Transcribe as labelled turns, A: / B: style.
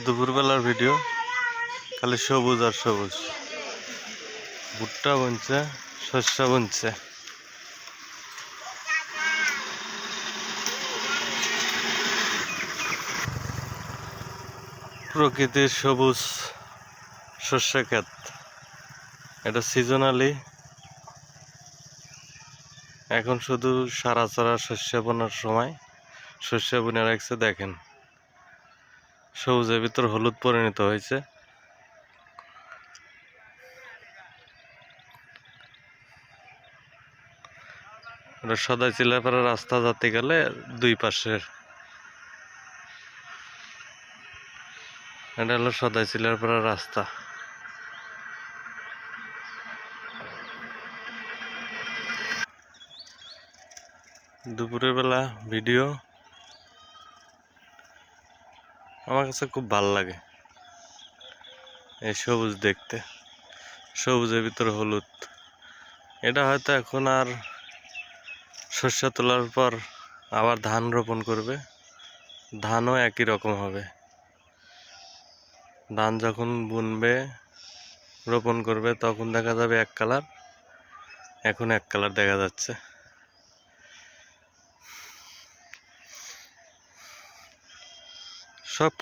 A: দুপুরবেলার ভিডিও, খালি সবুজ আর সবুজ। ভুট্টা বুনছে, শস্য বুনছে। প্রকৃতির সবুজ শস্য ক্ষেত, এটা সিজনালি। এখন শুধু সারা সারা শস্য বোনার সময় শস্য বুনে রাখছে। দেখেন, সবুজের ভিতর হলুদ পরিণত হয়েছে। এটা সদাই চিলাপাড়া রাস্তা যেতে গেলে দুই পাশের, এটা হলো সদাই চিলাপাড়া রাস্তা। দুপুরের বেলা ভিডিও আমার কাছে খুব ভালো লাগে, এই সবুজ দেখতে, সবুজের ভিতর হলুদ। এটা হয়তো এখন আর শস্য তোলার পর আবার ধান রোপণ করবে, ধানও একই রকম হবে। ধান যখন বুনবে, রোপণ করবে, তখন দেখা যাবে এক কালার, এখন এক কালার দেখা যাচ্ছে। সব